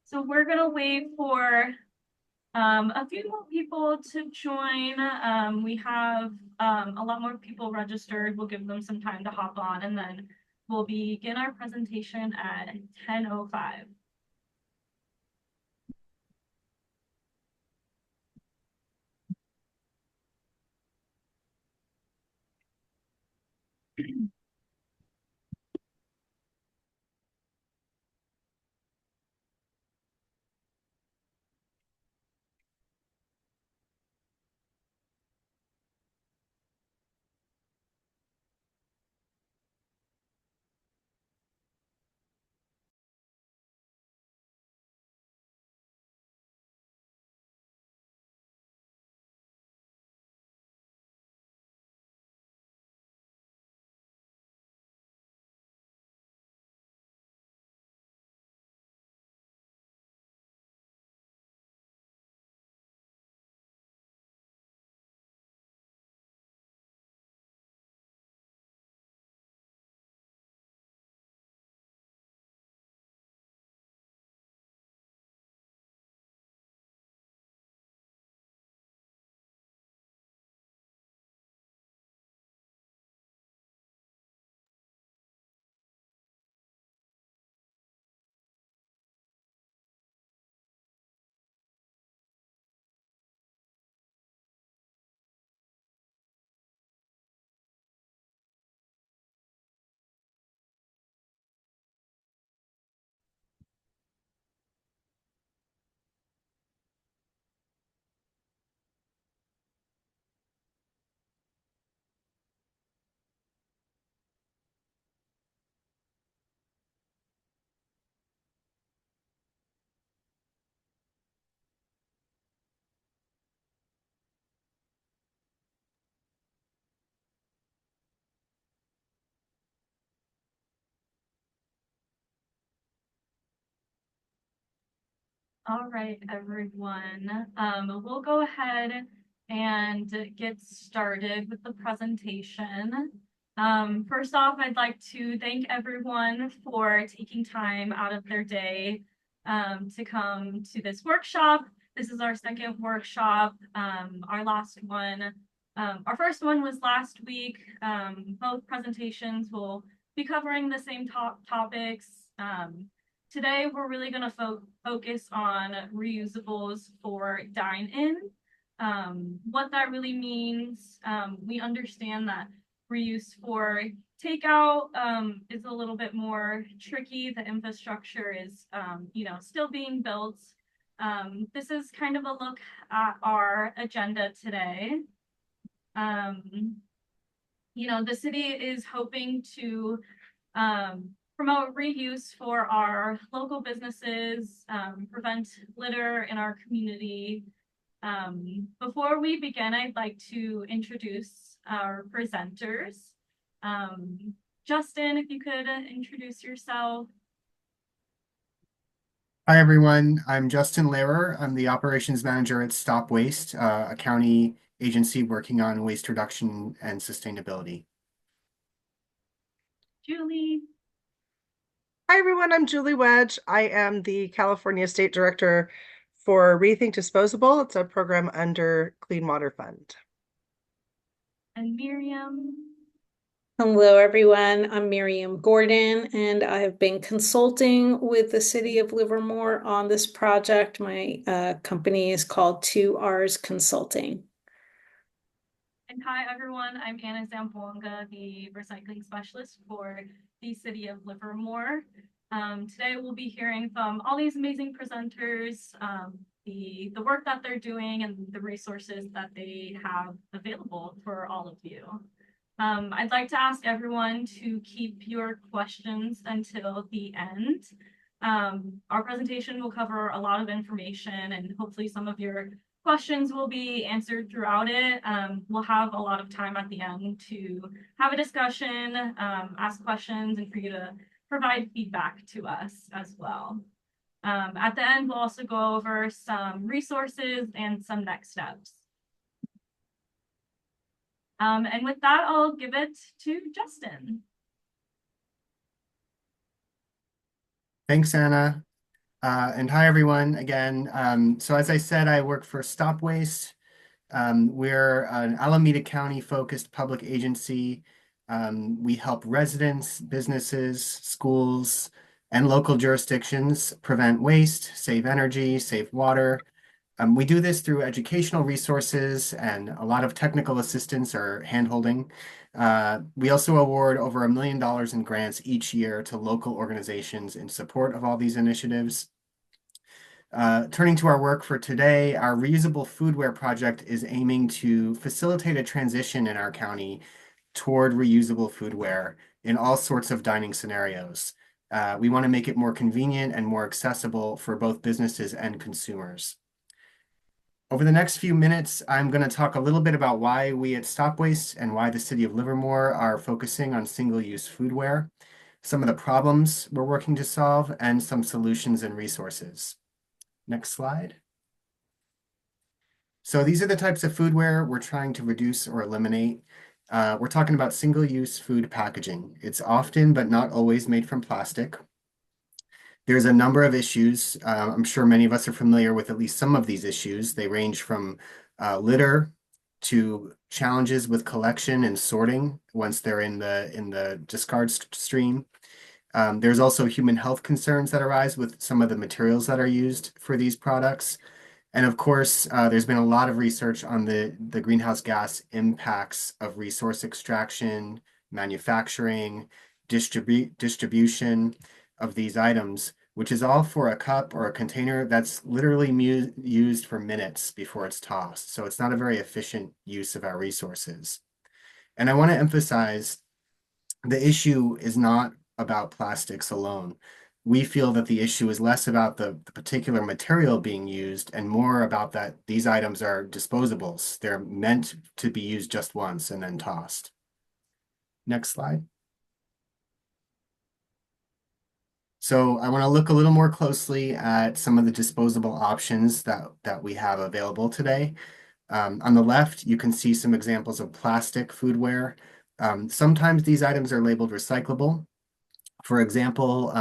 So we're gonna wait for a few more people to join. We have a lot more people registered. We'll give them some time to hop on, and then we'll begin our presentation at 10:05. All right, everyone. We'll go ahead and get started with the presentation. First off, I'd like to thank everyone for taking time out of their day to come to this workshop. This is our second workshop. Our first one was last week. Both presentations will be covering the same topics. Today, we're really going to focus on reusables for dine-in. What that really means, we understand that reuse for takeout is a little bit more tricky. The infrastructure is, still being built. This is kind of a look at our agenda today. The city is hoping to promote reuse for our local businesses, prevent litter in our community. Before we begin, I'd like to introduce our presenters. Justin, if you could introduce yourself. Hi, everyone. I'm Justin Lehrer. I'm the operations manager at Stop Waste, a county agency working on waste reduction and sustainability. Julie. Hi, everyone. I'm Julie Wedge. I am the California State Director for Rethink Disposable. It's a program under Clean Water Fund. And Miriam. Hello, everyone. I'm Miriam Gordon, and I have been consulting with the City of Livermore on this project. My company is called 2Rs Consulting. And hi, everyone. I'm Anna Zamboanga, the recycling specialist for the City of Livermore. Today, we'll be hearing from all these amazing presenters, the work that they're doing and the resources that they have available for all of you. I'd like to ask everyone to keep your questions until the end. Our presentation will cover a lot of information, and hopefully some of your questions will be answered throughout it. We'll have a lot of time at the end to have a discussion, ask questions, and for you to provide feedback to us as well. At the end, we'll also go over some resources and some next steps. And with that, I'll give it to Justin. Thanks, Anna. And hi, everyone, again. So as I said, I work for Stop Waste. We're an Alameda County focused public agency. We help residents, businesses, schools, and local jurisdictions prevent waste, save energy, save water. We do this through educational resources and a lot of technical assistance or handholding. We also award over $1 million in grants each year to local organizations in support of all these initiatives. Turning to our work for today, our reusable foodware project is aiming to facilitate a transition in our county toward reusable foodware in all sorts of dining scenarios. We want to make it more convenient and more accessible for both businesses and consumers. Over the next few minutes, I'm going to talk a little bit about why we at Stop Waste and why the City of Livermore are focusing on single-use foodware, some of the problems we're working to solve, and some solutions and resources. Next slide. So these are the types of foodware we're trying to reduce or eliminate. We're talking about single-use food packaging. It's often, but not always, made from plastic. There's a number of issues. I'm sure many of us are familiar with at least some of these issues. They range from litter to challenges with collection and sorting once they're in the discard stream. There's also human health concerns that arise with some of the materials that are used for these products. And of course, there's been a lot of research on the greenhouse gas impacts of resource extraction, manufacturing, distribution of these items, which is all for a cup or a container that's literally used for minutes before it's tossed. So it's not a very efficient use of our resources. And I want to emphasize the issue is not about plastics alone. We feel that the issue is less about the particular material being used and more about that these items are disposables. They're meant to be used just once and then tossed. Next slide. So I want to look a little more closely at some of the disposable options that we have available today. On the left, you can see some examples of plastic foodware. Sometimes these items are labeled recyclable. For example,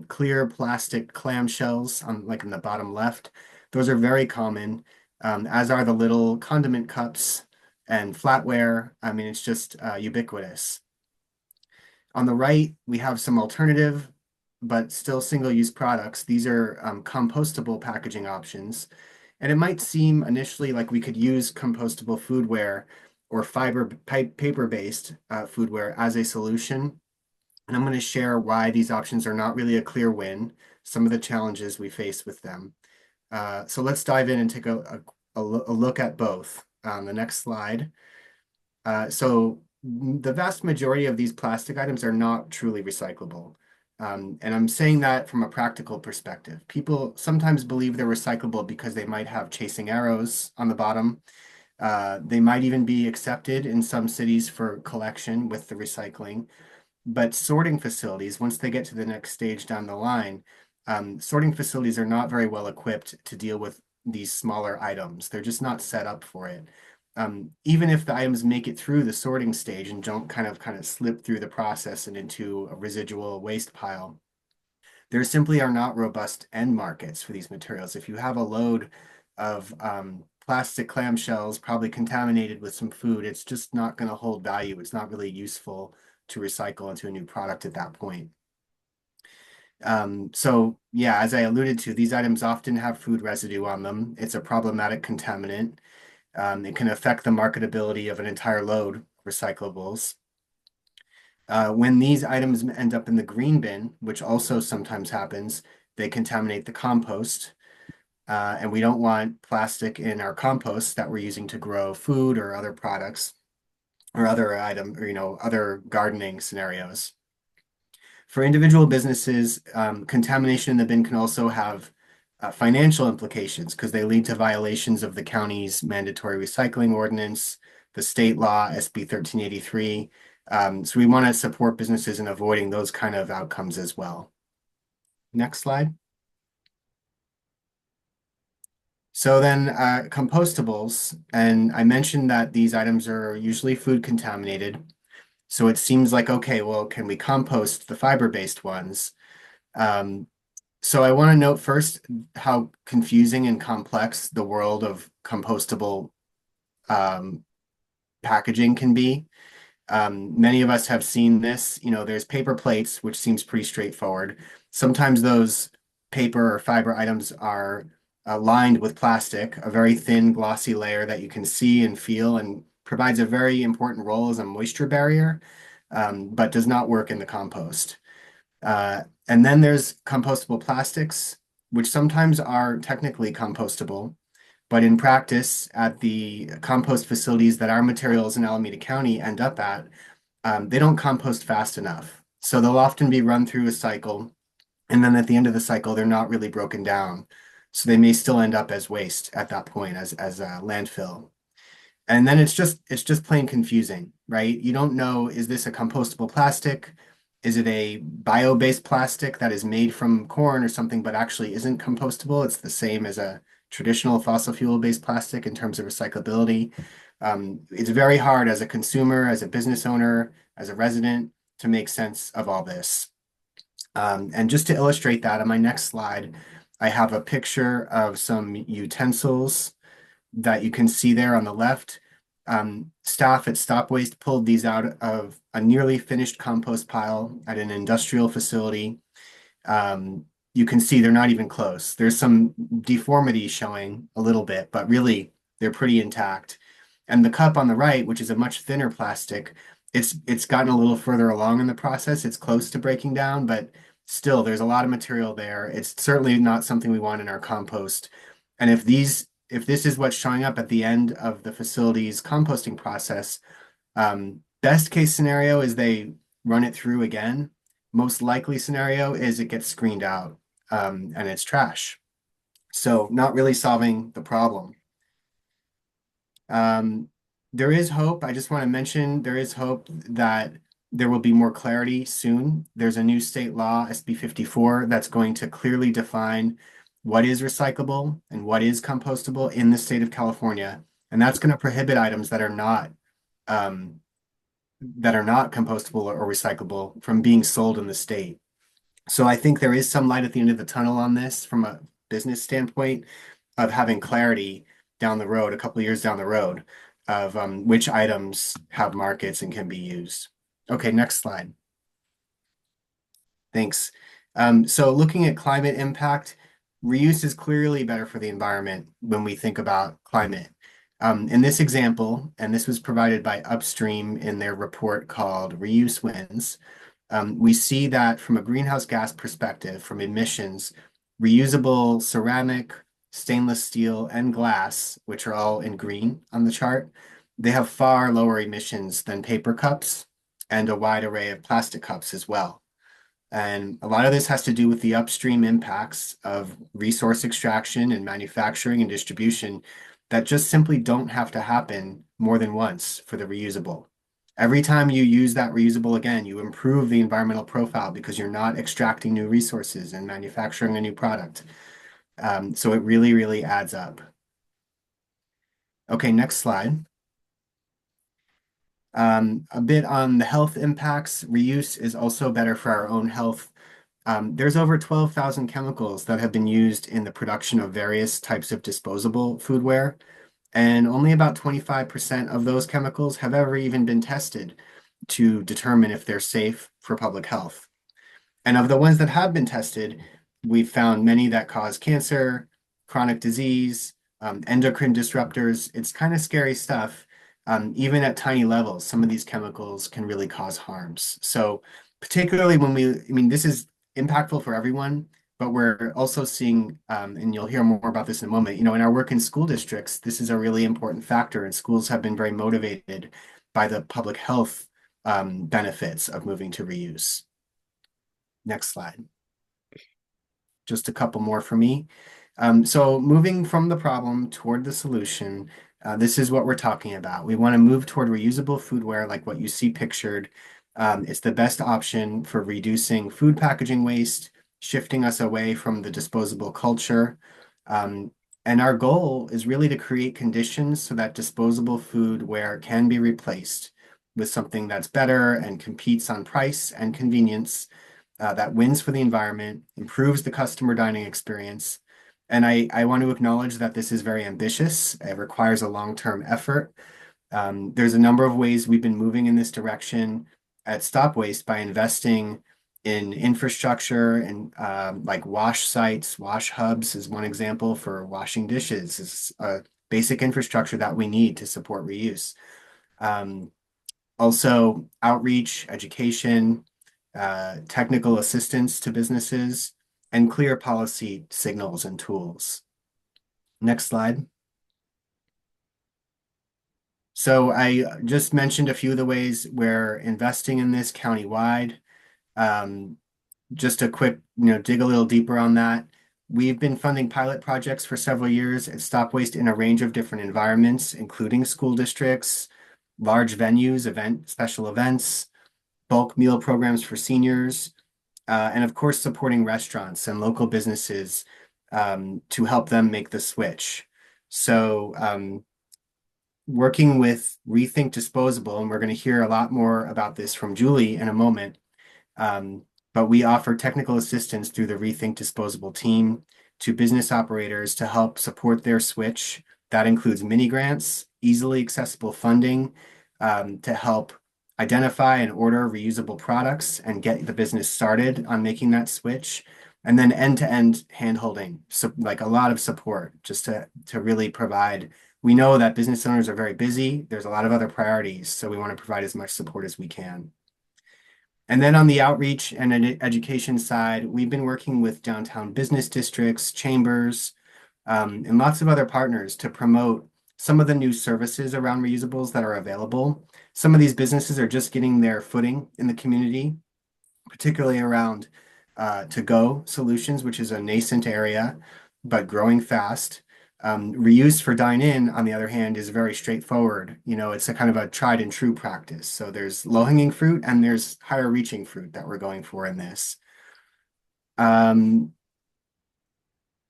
clear plastic clamshells, like in the bottom left, those are very common, as are the little condiment cups and flatware. I mean, it's just ubiquitous. On the right, we have some alternative, but still single-use products. These are compostable packaging options. And it might seem initially like we could use compostable foodware or paper-based foodware as a solution. And I'm going to share why these options are not really a clear win, some of the challenges we face with them. So let's dive in and take a look at both. The next slide. So the vast majority of these plastic items are not truly recyclable. And I'm saying that from a practical perspective. People sometimes believe they're recyclable because they might have chasing arrows on the bottom. They might even be accepted in some cities for collection with the recycling. But sorting facilities, once they get to the next stage down the line, sorting facilities are not very well equipped to deal with these smaller items. They're just not set up for it. Even if the items make it through the sorting stage and don't kind of slip through the process and into a residual waste pile, there simply are not robust end markets for these materials. If you have a load of plastic clamshells, probably contaminated with some food, it's just not going to hold value. It's not really useful to recycle into a new product at that point. So yeah, as I alluded to, these items often have food residue on them. It's a problematic contaminant. It can affect the marketability of an entire load of recyclables. When these items end up in the green bin, which also sometimes happens, they contaminate the compost. And we don't want plastic in our compost that we're using to grow food or other products or other other gardening scenarios. For individual businesses, contamination in the bin can also have financial implications because they lead to violations of the county's mandatory recycling ordinance, the state law, SB 1383. So we want to support businesses in avoiding those kind of outcomes as well. Next slide. So then compostables, and I mentioned that these items are usually food contaminated. So it seems like, okay, well, can we compost the fiber-based ones? So I want to note first how confusing and complex the world of compostable um, packaging can be. Many of us have seen this. There's paper plates, which seems pretty straightforward. Sometimes those paper or fiber items are lined with plastic, a very thin, glossy layer that you can see and feel and provides a very important role as a moisture barrier, but does not work in the compost. And then there's compostable plastics, which sometimes are technically compostable, but in practice, at the compost facilities that our materials in Alameda County end up at, they don't compost fast enough. So they'll often be run through a cycle, and then at the end of the cycle, they're not really broken down. So they may still end up as waste at that point, as a landfill. And then it's just plain confusing, right? You don't know, is this a compostable plastic? Is it a bio-based plastic that is made from corn or something, but actually isn't compostable? It's the same as a traditional fossil fuel-based plastic in terms of recyclability. It's very hard as a consumer, as a business owner, as a resident to make sense of all this. And just to illustrate that, on my next slide, I have a picture of some utensils that you can see there on the left. Staff at Stop Waste pulled these out of a nearly finished compost pile at an industrial facility. You can see they're not even close. There's some deformity showing a little bit, but really they're pretty intact. And the cup on the right, which is a much thinner plastic, it's gotten a little further along in the process. It's close to breaking down, but still there's a lot of material there. It's certainly not something we want in our compost. And if this is what's showing up at the end of the facility's composting process, best case scenario is they run it through again. Most likely scenario is it gets screened out, and it's trash. So not really solving the problem. There is hope. I just want to mention there is hope that there will be more clarity soon. There's a new state law, SB 54, that's going to clearly define what is recyclable and what is compostable in the state of California. And that's going to prohibit items that are not compostable or recyclable from being sold in the state. So I think there is some light at the end of the tunnel on this from a business standpoint of having clarity down the road, a couple of years down the road, of which items have markets and can be used. Okay, next slide. Thanks. So looking at climate impact, reuse is clearly better for the environment when we think about climate. In this example, and this was provided by Upstream in their report called Reuse Wins, we see that from a greenhouse gas perspective, from emissions, reusable ceramic, stainless steel, and glass, which are all in green on the chart, they have far lower emissions than paper cups and a wide array of plastic cups as well. And a lot of this has to do with the upstream impacts of resource extraction and manufacturing and distribution that just simply don't have to happen more than once for the reusable. Every time you use that reusable again, you improve the environmental profile because you're not extracting new resources and manufacturing a new product. So it really, really adds up. Okay, next slide. A bit on the health impacts. Reuse is also better for our own health. There's over 12,000 chemicals that have been used in the production of various types of disposable foodware, and only about 25% of those chemicals have ever even been tested to determine if they're safe for public health. And of the ones that have been tested, we've found many that cause cancer, chronic disease, endocrine disruptors. It's kind of scary stuff. Even at tiny levels, some of these chemicals can really cause harms. So particularly this is impactful for everyone, but we're also seeing, and you'll hear more about this in a moment, in our work in school districts, this is a really important factor, and schools have been very motivated by the public health benefits of moving to reuse. Next slide. Just a couple more for me. So moving from the problem toward the solution, this is what we're talking about. We want to move toward reusable foodware like what you see pictured. It's the best option for reducing food packaging waste, shifting us away from the disposable culture. And our goal is really to create conditions so that disposable foodware can be replaced with something that's better and competes on price and convenience. that wins for the environment, improves the customer dining experience. And I want to acknowledge that this is very ambitious. It requires a long-term effort. There's a number of ways we've been moving in this direction at Stop Waste by investing in infrastructure and like wash sites. Wash hubs is one example for washing dishes. Is a basic infrastructure that we need to support reuse. Also, outreach, education, technical assistance to businesses, and clear policy signals and tools. Next slide. So I just mentioned a few of the ways we're investing in this countywide. Just a quick, dig a little deeper on that. We've been funding pilot projects for several years at Stop Waste in a range of different environments, including school districts, large venues, special events, bulk meal programs for seniors, and of course, supporting restaurants and local businesses to help them make the switch. So working with Rethink Disposable, and we're going to hear a lot more about this from Julie in a moment, but we offer technical assistance through the Rethink Disposable team to business operators to help support their switch. That includes mini grants, easily accessible funding to help identify and order reusable products and get the business started on making that switch. And then end-to-end hand-holding, so like a lot of support just to really provide. We know that business owners are very busy. There's a lot of other priorities, so we want to provide as much support as we can. And then on the outreach and education side, we've been working with downtown business districts, chambers, and lots of other partners to promote some of the new services around reusables that are available. Some of these businesses are just getting their footing in the community, particularly around to-go solutions, which is a nascent area, but growing fast. Reuse for dine-in, on the other hand, is very straightforward. It's a kind of a tried and true practice. So there's low-hanging fruit and there's higher reaching fruit that we're going for in this. And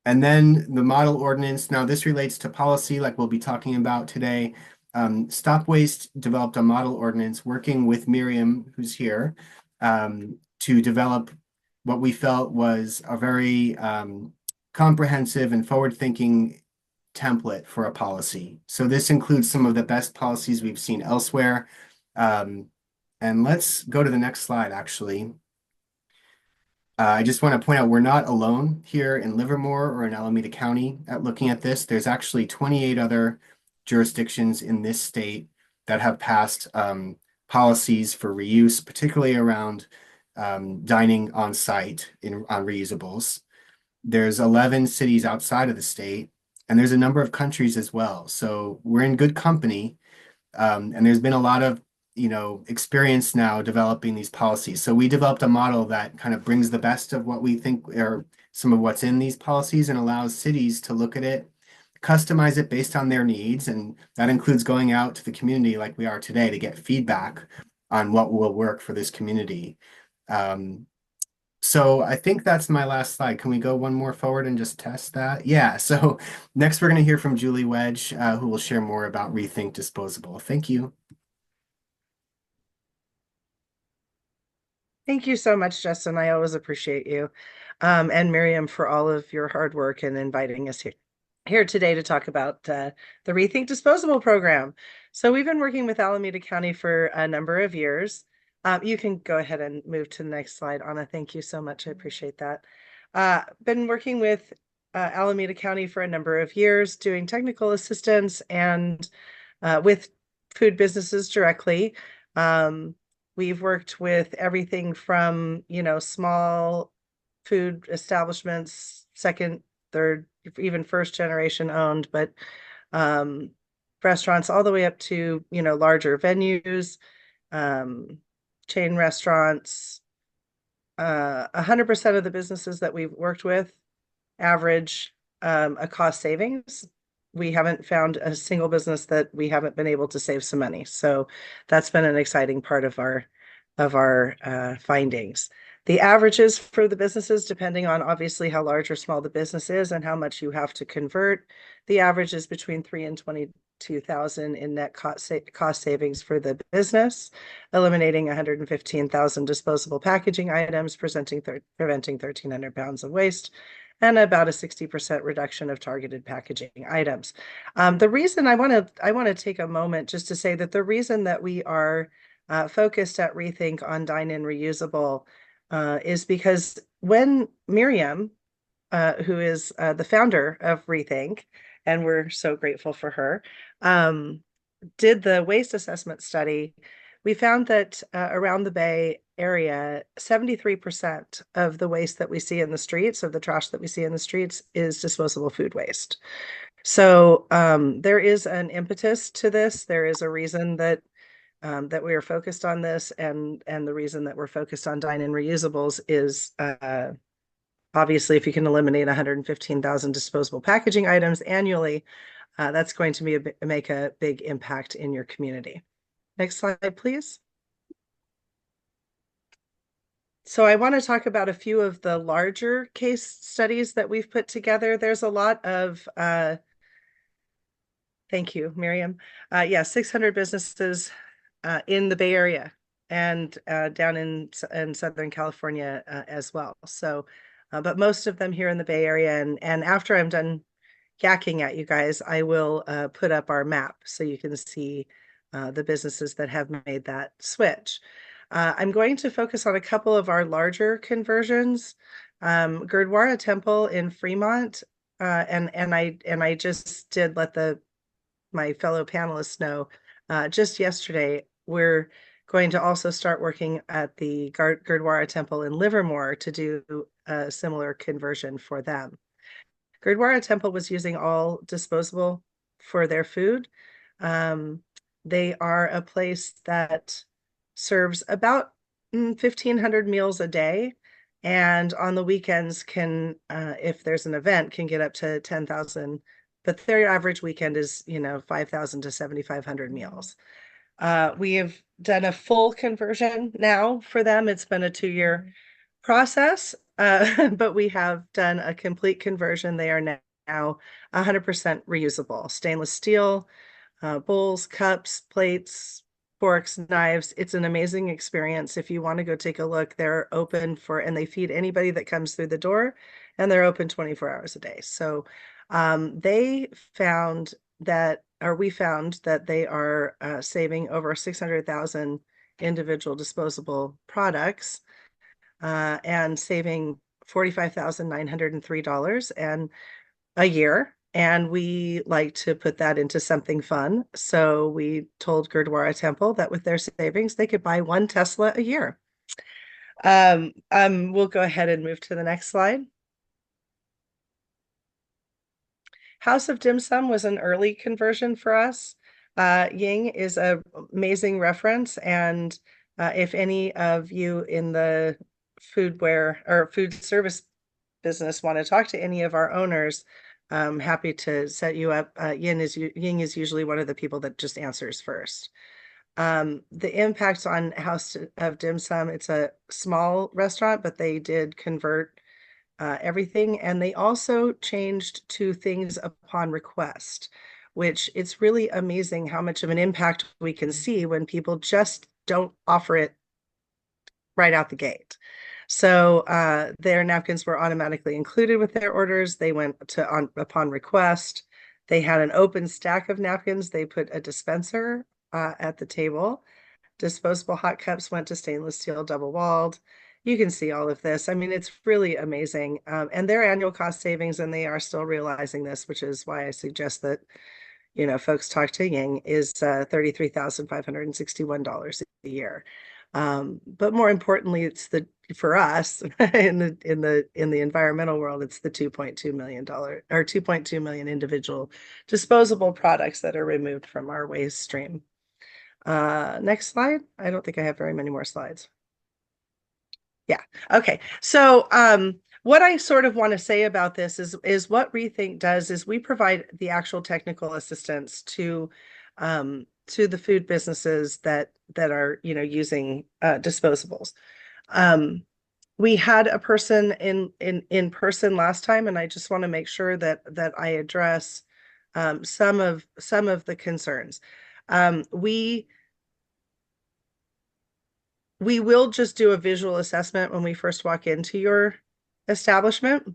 then the model ordinance. Now this relates to policy like we'll be talking about today. Stop Waste developed a model ordinance working with Miriam, who's here, to develop what we felt was a very comprehensive and forward-thinking template for a policy. So this includes some of the best policies we've seen elsewhere. And let's go to the next slide, actually. I just want to point out we're not alone here in Livermore or in Alameda County at looking at this. There's actually 28 other jurisdictions in this state that have passed policies for reuse, particularly around dining on site on reusables. There's 11 cities outside of the state, and there's a number of countries as well. So we're in good company, and there's been a lot of experience now developing these policies. So we developed a model that kind of brings the best of what we think are some of what's in these policies and allows cities to look at it, customize it based on their needs. And that includes going out to the community like we are today to get feedback on what will work for this community. So I think that's my last slide. Can we go one more forward and just test that? Yeah, so next we're going to hear from Julie Wedge, who will share more about Rethink Disposable. Thank you. Thank you so much, Justin. I always appreciate you. And Miriam for all of your hard work and inviting us here today to talk about the Rethink Disposable program. So we've been working with Alameda County for a number of years. You can go ahead and move to the next slide, Anna. Thank you so much. I appreciate that. Been working with Alameda County for a number of years, doing technical assistance and with food businesses directly. We've worked with everything from, small food establishments, second, third, even first generation owned, but restaurants all the way up to, larger venues, chain restaurants. 100% of the businesses that we've worked with average a cost savings. We haven't found a single business that we haven't been able to save some money. So that's been an exciting part of our findings. The averages for the businesses, depending on obviously how large or small the business is and how much you have to convert, the average is between $3,000 and $2,000 in net cost savings for the business, eliminating 115,000 disposable packaging items, preventing 1,300 pounds of waste, and about a 60% reduction of targeted packaging items. The reason I want to take a moment just to say that the reason that we are focused at Rethink on dine-in reusable is because when Miriam, who is the founder of Rethink, and we're so grateful for her, did the waste assessment study, we found that around the Bay Area, 73% of the waste that we see in the streets, of the trash that we see in the streets, is disposable food waste. So there is an impetus to this. There is a reason that that we are focused on this, and the reason that we're focused on dine-in reusables is obviously if you can eliminate 115,000 disposable packaging items annually, that's going to make a big impact in your community. Next slide, please. So I want to talk about a few of the larger case studies that we've put together. There's a lot of, thank you, Miriam. 600 businesses in the Bay Area and down in Southern California as well. So, but most of them here in the Bay Area. And after I'm done yakking at you guys, I will put up our map so you can see the businesses that have made that switch. I'm going to focus on a couple of our larger conversions. Gurdwara Temple in Fremont, and I just did let my fellow panelists know just yesterday, we're going to also start working at the Gurdwara Temple in Livermore to do a similar conversion for them. Gurdwara Temple was using all disposable for their food. They are a place that serves about 1,500 meals a day, and on the weekends can, if there's an event, can get up to 10,000. But their average weekend is, 5,000 to 7,500 meals. We have done a full conversion now for them. It's been a 2-year process, but we have done a complete conversion. They are now 100% reusable. Stainless steel, bowls, cups, plates, forks, knives. It's an amazing experience. If you want to go take a look, they're open and they feed anybody that comes through the door, and they're open 24 hours a day. So we found that they are saving over 600,000 individual disposable products and saving $45,903 and a year. And we like to put that into something fun. So we told Gurdwara Temple that with their savings, they could buy 1 Tesla a year. We'll go ahead and move to the next slide. House of Dim Sum was an early conversion for us. Ying is an amazing reference. And if any of you in the foodware or food service business want to talk to any of our owners, I'm happy to set you up. Ying is usually one of the people that just answers first. The impact on House of Dim Sum, it's a small restaurant, but they did convert everything. And they also changed to things upon request, which it's really amazing how much of an impact we can see when people just don't offer it right out the gate. So their napkins were automatically included with their orders. They went to upon request. They had an open stack of napkins. They put a dispenser at the table. Disposable hot cups went to stainless steel double-walled. You can see all of this. I mean, it's really amazing. And their annual cost savings, and they are still realizing this, which is why I suggest that, folks talk to Ying, is $33,561 a year. But more importantly, it's for us in the environmental world, it's the $2.2 million or 2.2 million individual disposable products that are removed from our waste stream. Next slide. I don't think I have very many more slides. Yeah. Okay. So what I sort of want to say about this is what Rethink does is we provide the actual technical assistance to the food businesses that are using disposables. We had a person in person last time, and I just want to make sure that I address some of the concerns. We will just do a visual assessment when we first walk into your establishment.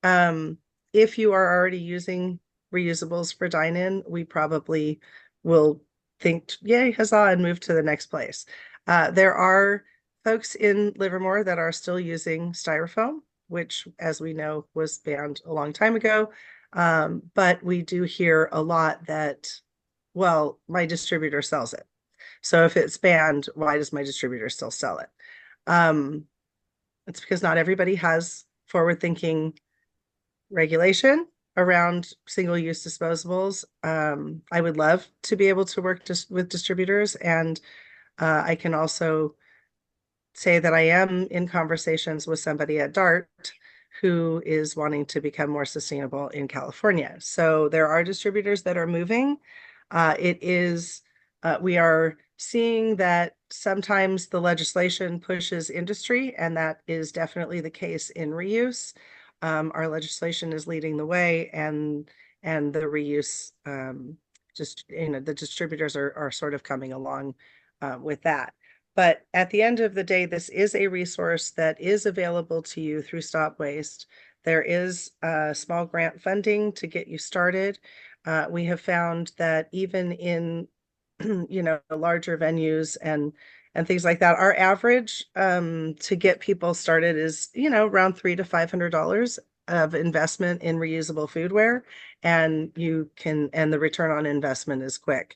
If you are already using reusables for dine-in, we probably will think, yay, huzzah, and move to the next place. There are folks in Livermore that are still using styrofoam, which, as we know, was banned a long time ago. But we do hear a lot that, well, my distributor sells it. So if it's banned, why does my distributor still sell it? It's because not everybody has forward-thinking regulation around single-use disposables. I would love to be able to work just with distributors, and I can also say that I am in conversations with somebody at DART who is wanting to become more sustainable in California. So there are distributors that are moving. We are seeing that sometimes the legislation pushes industry, and that is definitely the case in reuse. Our legislation is leading the way, and the reuse, just, the distributors are sort of coming along with that. But at the end of the day, this is a resource that is available to you through Stop Waste. There is small grant funding to get you started. We have found that even in larger venues and things like that, our average to get people started is around $300 to $500 of investment in reusable foodware, and the return on investment is quick.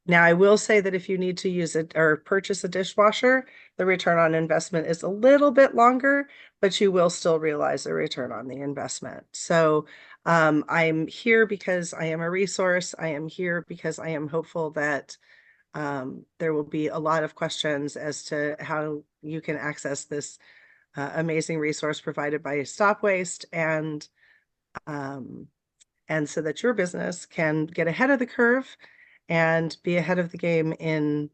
Now, I will say that if you need to use it or purchase a dishwasher, the return on investment is a little bit longer, but you will still realize a return on the investment. So I'm here because I am a resource. I am here because I am hopeful that there will be a lot of questions as to how you can access this amazing resource provided by Stop Waste, and so that your business can get ahead of the curve and be ahead of the game in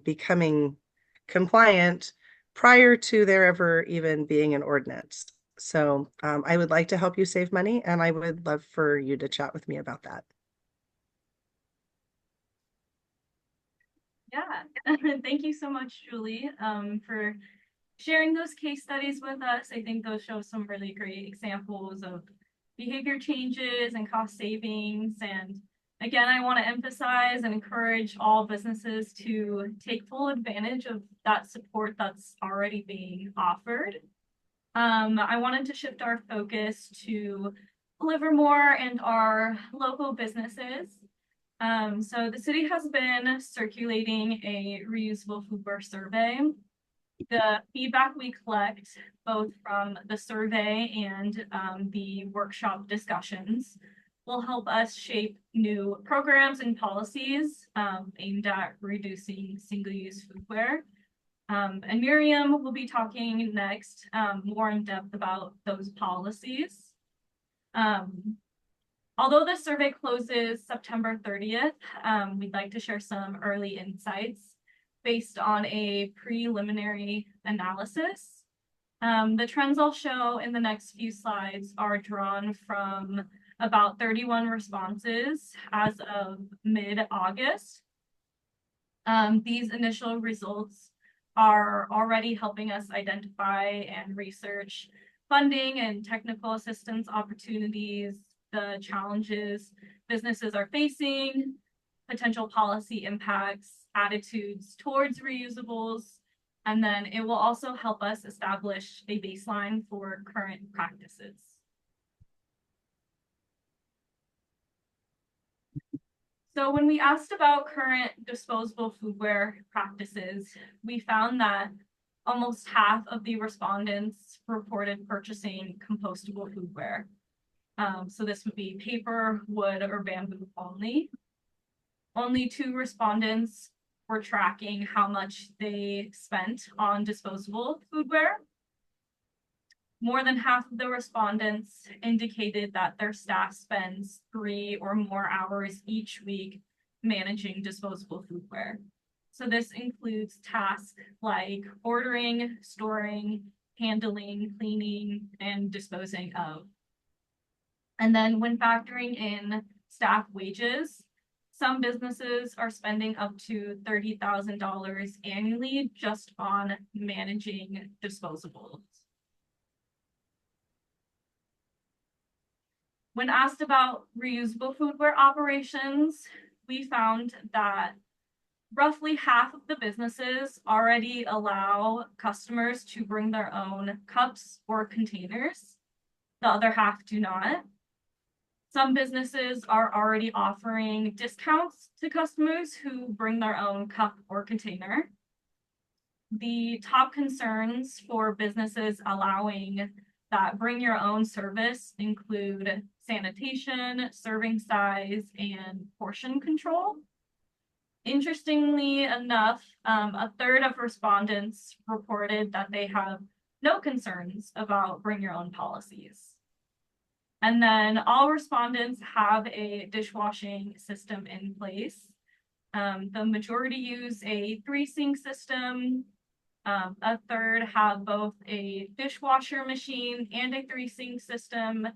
becoming compliant prior to there ever even being an ordinance. So I would like to help you save money, and I would love for you to chat with me about that. Yeah, thank you so much, Julie, for sharing those case studies with us. I think those show some really great examples of behavior changes and cost savings. And again, I want to emphasize and encourage all businesses to take full advantage of that support that's already being offered. I wanted to shift our focus to Livermore and our local businesses. So the city has been circulating a reusable foodware survey. The feedback we collect, both from the survey and the workshop discussions, will help us shape new programs and policies aimed at reducing single-use foodware. And Miriam will be talking next more in depth about those policies. Although the survey closes September 30th, we'd like to share some early insights based on a preliminary analysis. The trends I'll show in the next few slides are drawn from about 31 responses as of mid-August. These initial results are already helping us identify and research funding and technical assistance opportunities, the challenges businesses are facing, potential policy impacts, attitudes towards reusables, and then it will also help us establish a baseline for current practices. So when we asked about current disposable foodware practices, we found that almost half of the respondents reported purchasing compostable foodware. So this would be paper, wood, or bamboo only. Only 2 respondents were tracking how much they spent on disposable foodware. More than half of the respondents indicated that their staff spends 3 or more hours each week managing disposable foodware. So this includes tasks like ordering, storing, handling, cleaning, and disposing of. And then when factoring in staff wages, some businesses are spending up to $30,000 annually just on managing disposables. When asked about reusable foodware operations, we found that roughly half of the businesses already allow customers to bring their own cups or containers. The other half do not. Some businesses are already offering discounts to customers who bring their own cup or container. The top concerns for businesses allowing that bring your own service include sanitation, serving size, and portion control. Interestingly enough, a third of respondents reported that they have no concerns about bring your own policies. And then all respondents have a dishwashing system in place. The majority use a 3-sink system. A third have both a dishwasher machine and a 3-sink system.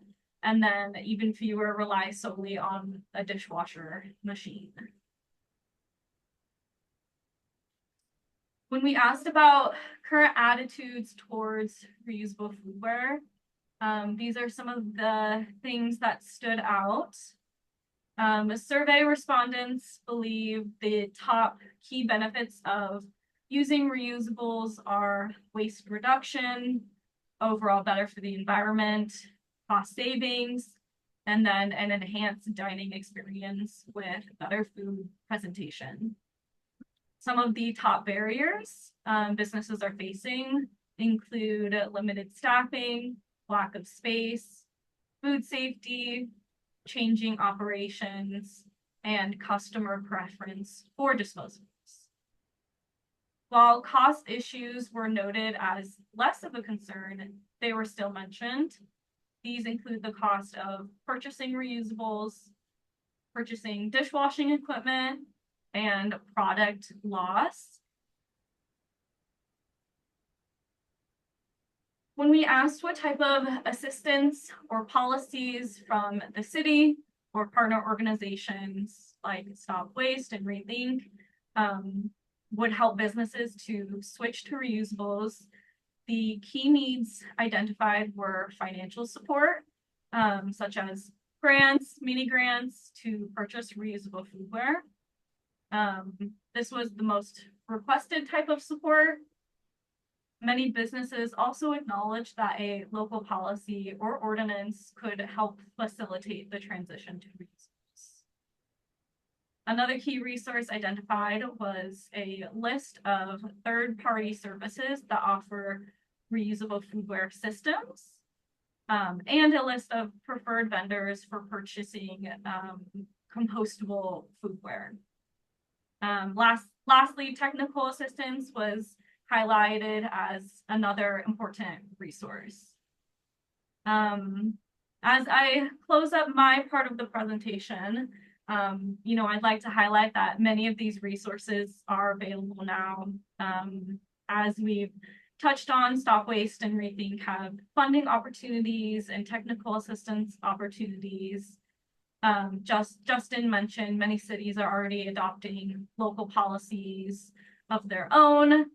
And then even fewer rely solely on a dishwasher machine. When we asked about current attitudes towards reusable foodware, these are some of the things that stood out. Survey respondents believe the top key benefits of using reusables are waste reduction, overall better for the environment, cost savings, and then an enhanced dining experience with better food presentation. Some of the top barriers businesses are facing include limited staffing, lack of space, food safety, changing operations, and customer preference for disposables. While cost issues were noted as less of a concern, they were still mentioned. These include the cost of purchasing reusables, purchasing dishwashing equipment, and product loss. When we asked what type of assistance or policies from the city or partner organizations like Stop Waste and Rethink would help businesses to switch to reusables, the key needs identified were financial support, such as grants, mini grants to purchase reusable foodware. This was the most requested type of support. Many businesses also acknowledge that a local policy or ordinance could help facilitate the transition to reusables. Another key resource identified was a list of third-party services that offer reusable foodware systems, and a list of preferred vendors for purchasing compostable foodware. Lastly, technical assistance was highlighted as another important resource. As I close up my part of the presentation, I'd like to highlight that many of these resources are available now. As we've touched on, Stop Waste and Rethink have funding opportunities and technical assistance opportunities. Justin mentioned many cities are already adopting local policies of their own.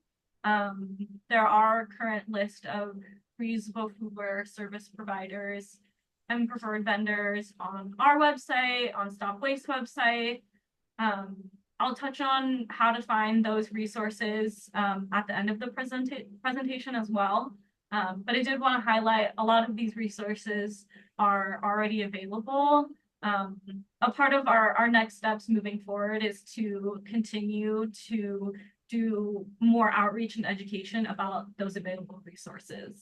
There are current list of reusable foodware service providers and preferred vendors on our website, on Stop Waste website. I'll touch on how to find those resources at the end of the presentation as well. But I did want to highlight a lot of these resources are already available. A part of our next steps moving forward is to continue to do more outreach and education about those available resources.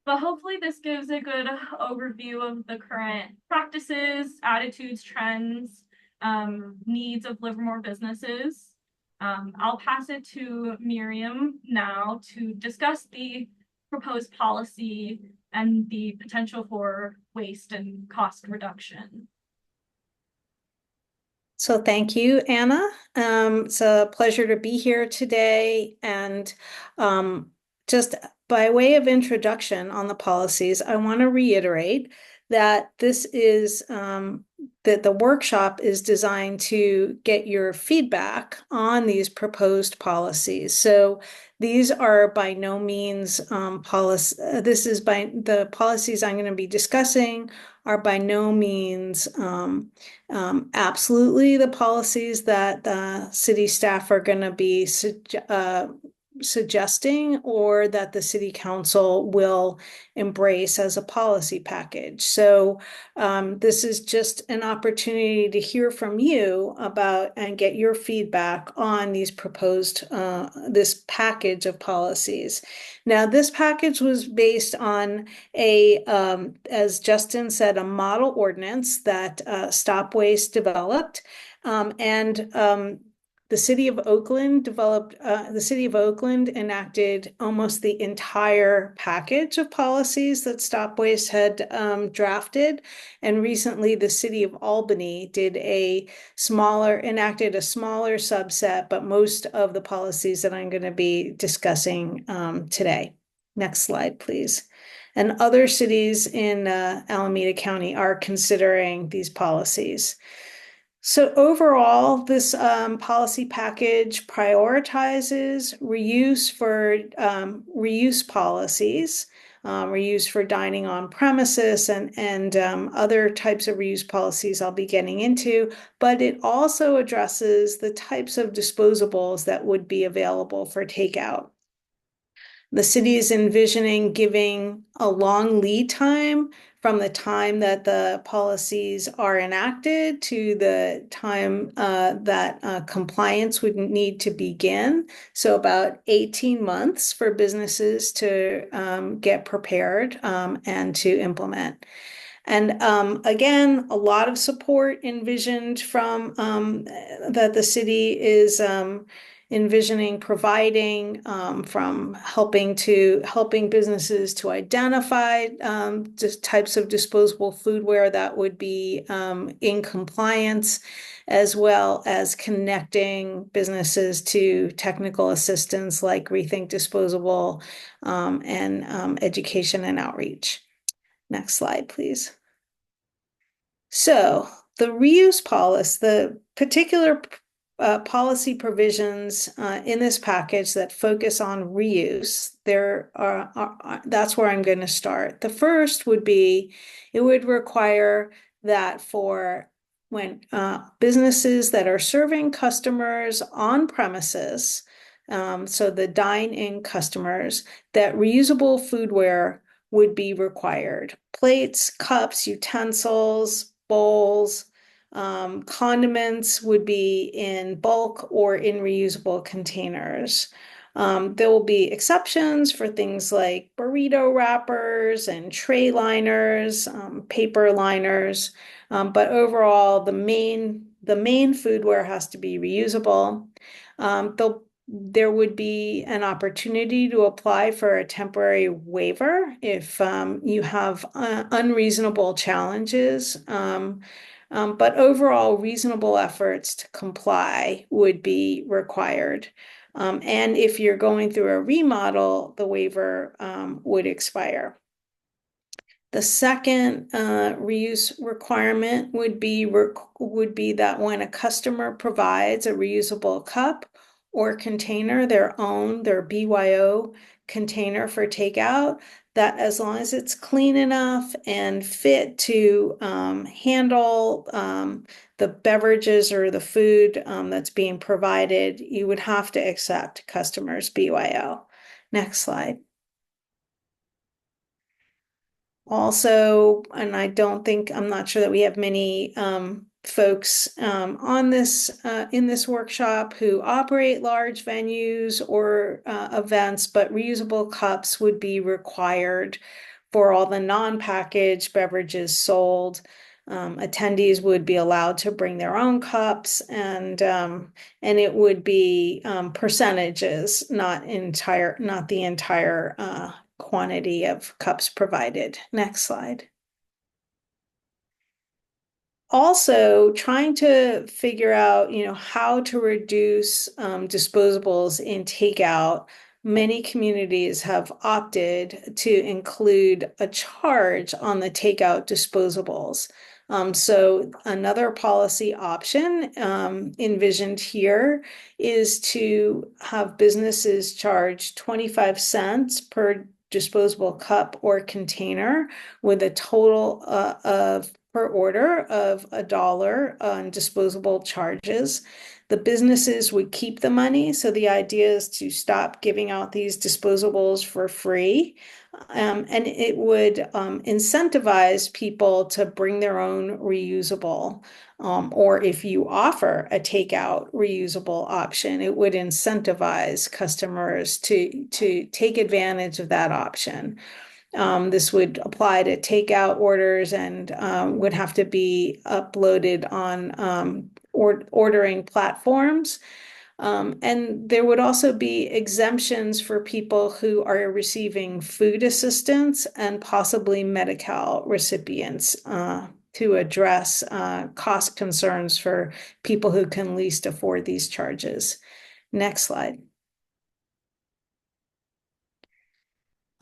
But hopefully this gives a good overview of the current practices, attitudes, trends, needs of Livermore businesses. I'll pass it to Miriam now to discuss the proposed policy and the potential for waste and cost reduction. So thank you, Anna. It's a pleasure to be here today. And just by way of introduction on the policies, I want to reiterate that this is that the workshop is designed to get your feedback on these proposed policies. So these are by no means this is by the policies I'm going to be discussing are by no means absolutely the policies that the city staff are going to be suggesting or that the city council will embrace as a policy package. So this is just an opportunity to hear from you about and get your feedback on these proposed, this package of policies. Now, this package was based on as Justin said, a model ordinance that Stop Waste developed. The city of Oakland enacted almost the entire package of policies that Stop Waste had drafted. And recently the city of Albany enacted a smaller subset, but most of the policies that I'm going to be discussing today. Next slide, please. And other cities in Alameda County are considering these policies. So overall, this policy package prioritizes reuse for reuse policies, reuse for dining on premises and other types of reuse policies I'll be getting into, but it also addresses the types of disposables that would be available for takeout. The city is envisioning giving a long lead time from the time that the policies are enacted to the time that compliance would need to begin. So about 18 months for businesses to get prepared and to implement. And again, a lot of support envisioned from that the city is envisioning providing from helping businesses to identify just types of disposable foodware that would be in compliance, as well as connecting businesses to technical assistance like Rethink Disposable and education and outreach. Next slide, please. So the reuse policy, the particular policy provisions in this package that focus on reuse, that's where I'm going to start. The first would be, it would require that for when businesses that are serving customers on premises, so the dine-in customers, that reusable foodware would be required. Plates, cups, utensils, bowls, condiments would be in bulk or in reusable containers. There will be exceptions for things like burrito wrappers and tray liners, paper liners, but overall the main foodware has to be reusable. There would be an opportunity to apply for a temporary waiver if you have unreasonable challenges. But overall, reasonable efforts to comply would be required. And if you're going through a remodel, the waiver would expire. The second reuse requirement would be that when a customer provides a reusable cup or container, their BYO container for takeout, that as long as it's clean enough and fit to handle the beverages or the food that's being provided, you would have to accept customers' BYO. Next slide. Also, and I'm not sure that we have many folks on this in this workshop who operate large venues or events, but reusable cups would be required for all the non-packaged beverages sold. Attendees would be allowed to bring their own cups, and it would be percentages, not the entire quantity of cups provided. Next slide. Also, trying to figure out, how to reduce disposables in takeout many communities have opted to include a charge on the takeout disposables. So another policy option envisioned here is to have businesses charge 25 cents per disposable cup or container with a total of per order of $1 on disposable charges. The businesses would keep the money. So the idea is to stop giving out these disposables for free. And it would incentivize people to bring their own reusable. Or if you offer a takeout reusable option, it would incentivize customers to take advantage of that option. This would apply to takeout orders and would have to be uploaded on ordering platforms. And there would also be exemptions for people who are receiving food assistance and possibly Medi-Cal recipients to address cost concerns for people who can least afford these charges. Next slide.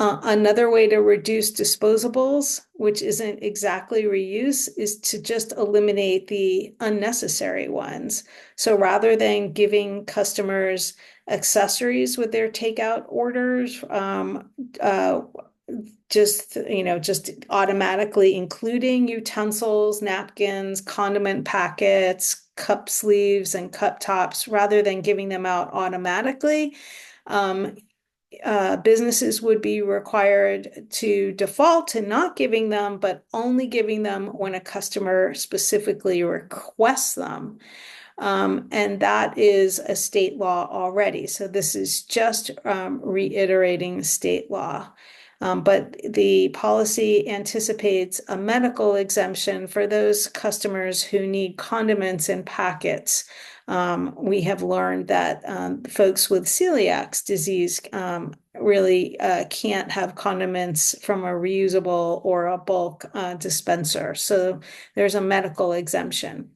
Another way to reduce disposables, which isn't exactly reuse, is to just eliminate the unnecessary ones. So rather than giving customers accessories with their takeout orders, just automatically including utensils, napkins, condiment packets, cup sleeves, and cup tops, rather than giving them out automatically, businesses would be required to default to not giving them, but only giving them when a customer specifically requests them. And that is a state law already. So this is just reiterating state law. But the policy anticipates a medical exemption for those customers who need condiments in packets. We have learned that folks with celiac disease really can't have condiments from a reusable or a bulk dispenser. So there's a medical exemption.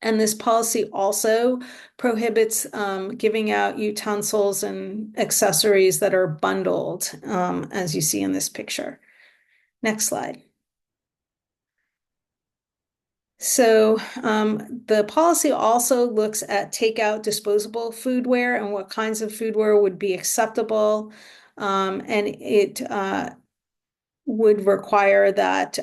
And this policy also prohibits giving out utensils and accessories that are bundled, as you see in this picture. Next slide. So the policy also looks at takeout disposable foodware and what kinds of foodware would be acceptable. And it would require that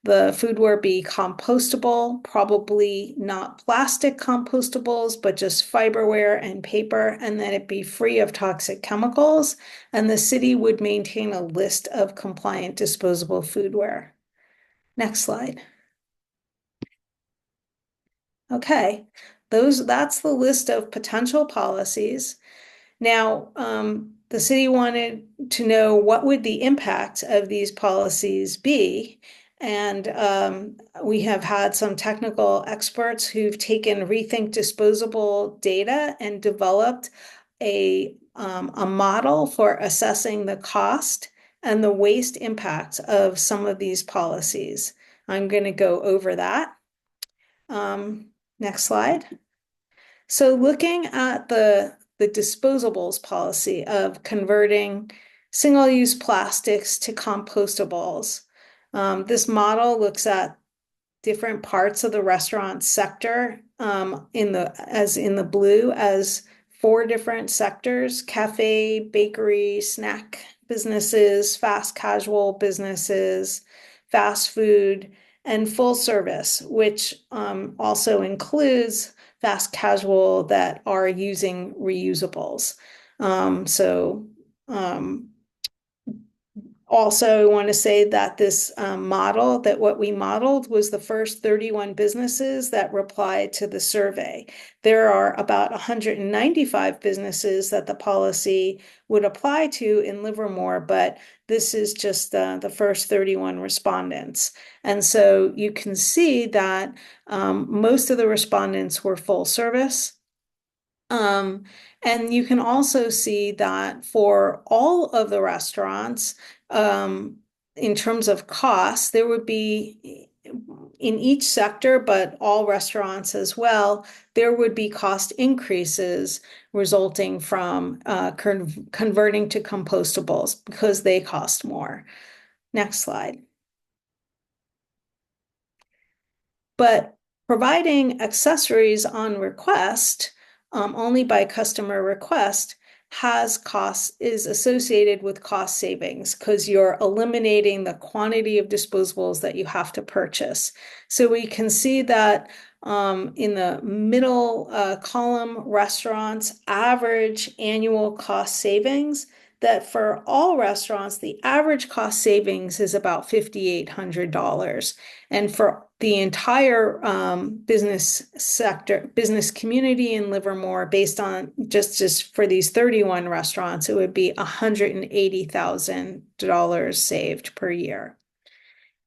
the foodware be compostable, probably not plastic compostables, but just fiberware and paper, and that it be free of toxic chemicals. And the city would maintain a list of compliant disposable foodware. Next slide. Okay, that's the list of potential policies. Now, the city wanted to know what would the impact of these policies be. And we have had some technical experts who've taken Rethink Disposable data and developed a model for assessing the cost and the waste impact of some of these policies. I'm going to go over that. Next slide. So looking at the disposables policy of converting single-use plastics to compostables, this model looks at different parts of the restaurant sector in the blue as 4 different sectors: cafe, bakery, snack businesses, fast casual businesses, fast food, and full service, which also includes fast casual that are using reusables. Also, I want to say that this model, that what we modeled was the first 31 businesses that replied to the survey. There are about 195 businesses that the policy would apply to in Livermore, but this is just the first 31 respondents. And so you can see that most of the respondents were full service. And you can also see that for all of the restaurants, in terms of costs, there would be in each sector, but all restaurants as well, there would be cost increases resulting from converting to compostables because they cost more. Next slide. But providing accessories on request, only by customer request, is associated with cost savings because you're eliminating the quantity of disposables that you have to purchase. So we can see that in the middle column, restaurants, average annual cost savings, that for all restaurants, the average cost savings is about $5,800. And for the entire business sector, business community in Livermore, based on just for these 31 restaurants, it would be $180,000 saved per year.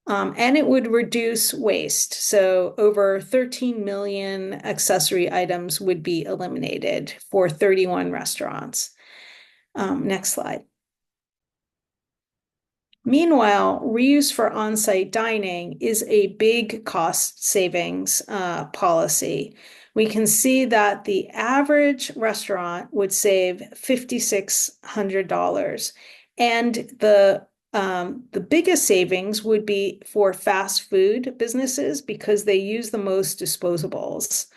And it would reduce waste. So over 13 million accessory items would be eliminated for 31 restaurants. Next slide. Meanwhile, reuse for on-site dining is a big cost savings policy. We can see that the average restaurant would save $5,600, and the biggest savings would be for fast food businesses because they use the most disposables.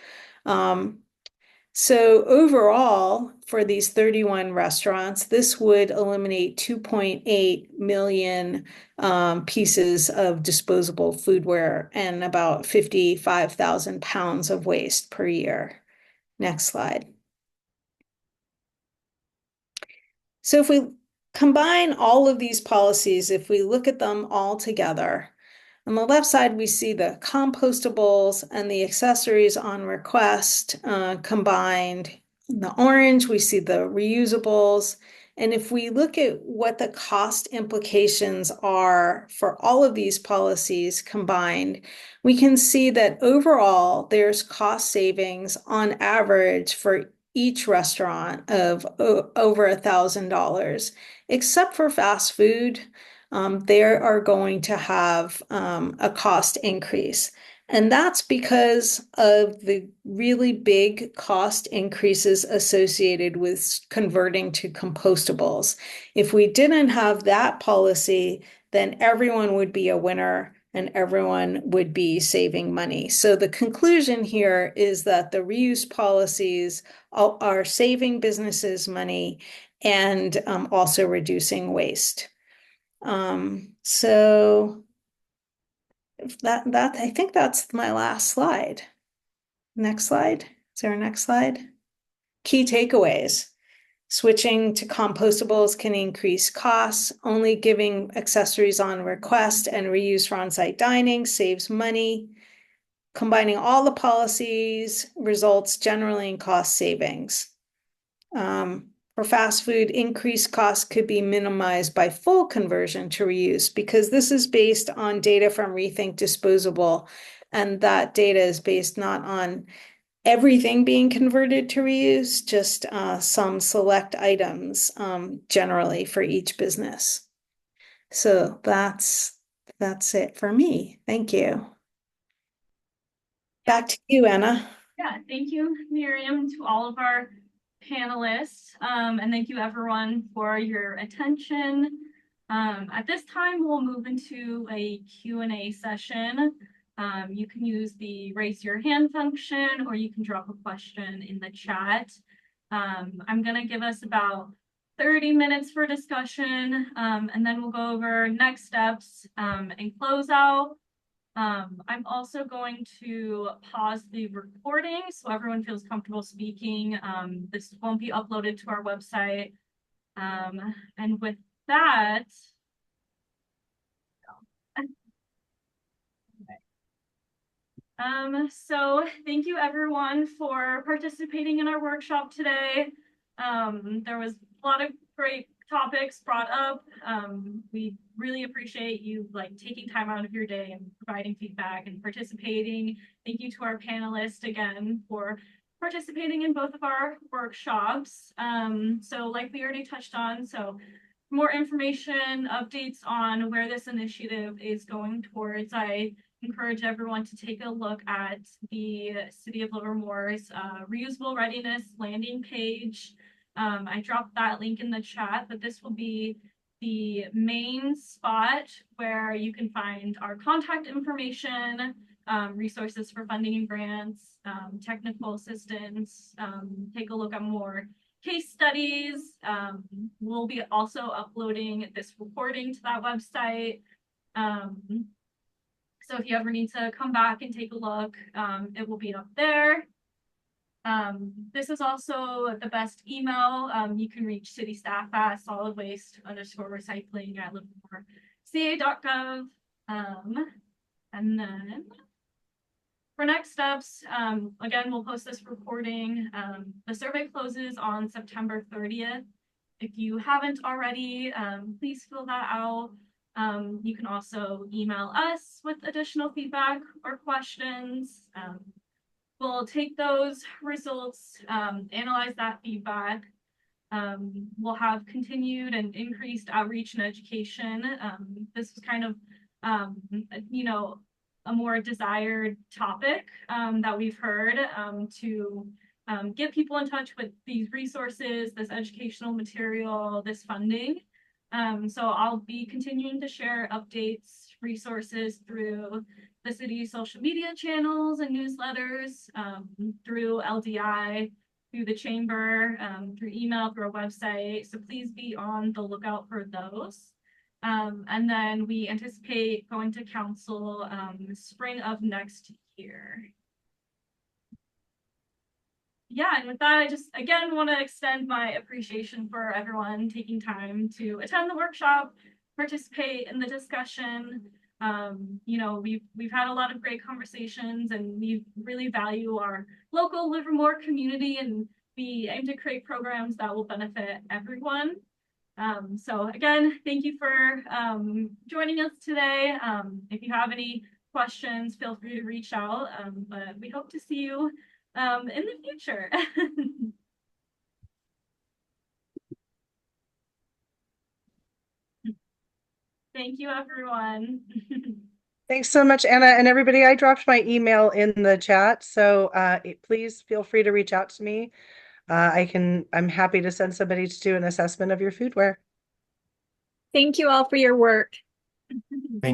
So overall, for these 31 restaurants, this would eliminate 2.8 million pieces of disposable foodware and about 55,000 pounds of waste per year. Next slide. So if we combine all of these policies, if we look at them all together, on the left side, we see the compostables and the accessories on request combined. In the orange, we see the reusables. And if we look at what the cost implications are for all of these policies combined, we can see that overall, there's cost savings on average for each restaurant of over $1,000, except for fast food. They are going to have a cost increase. And that's because of the really big cost increases associated with converting to compostables. If we didn't have that policy, then everyone would be a winner and everyone would be saving money. So the conclusion here is that the reuse policies are saving businesses money and also reducing waste. So I think that's my last slide. Next slide. Is there a next slide? Key takeaways. Switching to compostables can increase costs. Only giving accessories on request and reuse for on-site dining saves money. Combining all the policies results generally in cost savings. For fast food, increased costs could be minimized by full conversion to reuse because this is based on data from Rethink Disposable, and that data is based not on everything being converted to reuse, just some select items generally for each business. So that's it for me. Thank you. Back to you, Anna. Yeah, thank you, Miriam, to all of our panelists, and thank you everyone for your attention. At this time, we'll move into a Q&A session. You can use the raise your hand function, or you can drop a question in the chat. I'm gonna give us about 30 minutes for discussion, and then we'll go over next steps and close out. I'm also going to pause the recording so everyone feels comfortable speaking. This won't be uploaded to our website. And with that, so thank you everyone for participating in our workshop today. There was a lot of great topics brought up. We really appreciate you taking time out of your day and providing feedback and participating. Thank you to our panelists again for participating in both of our workshops. So like we already touched on, so more information, updates on where this initiative is going towards, I encourage everyone to take a look at the City of Livermore's Reusable Readiness landing page. I dropped that link in the chat, but this will be the main spot where you can find our contact information, resources for funding and grants, technical assistance, take a look at more case studies. We'll be also uploading this recording to that website. So if you ever need to come back and take a look, it will be up there. This is also the best email. You can reach city staff at solidwaste_recycling@livermoreca.gov. And then for next steps, again, we'll post this recording. The survey closes on September 30th. If you haven't already, please fill that out. You can also email us with additional feedback or questions. We'll take those results, analyze that feedback. We'll have continued and increased outreach and education. This is kind of, you know, a more desired topic that we've heard to get people in touch with these resources, this educational material, this funding. So I'll be continuing to share updates, resources through the city's social media channels and newsletters, through LDI, through the chamber, through email, through our website. So please be on the lookout for those. And then we anticipate going to council spring of next year. Yeah, and with that, I just again want to extend my appreciation for everyone taking time to attend the workshop, participate in the discussion. You know, we've had a lot of great conversations, and we really value our local Livermore community, and we aim to create programs that will benefit everyone. So again, thank you for joining us today. If you have any questions, feel free to reach out, but we hope to see you in the future. Thank you, everyone. Thanks so much, Anna, and everybody. I dropped my email in the chat, so please feel free to reach out to me. I'm happy to send somebody to do an assessment of your foodware. Thank you all for your work. Thank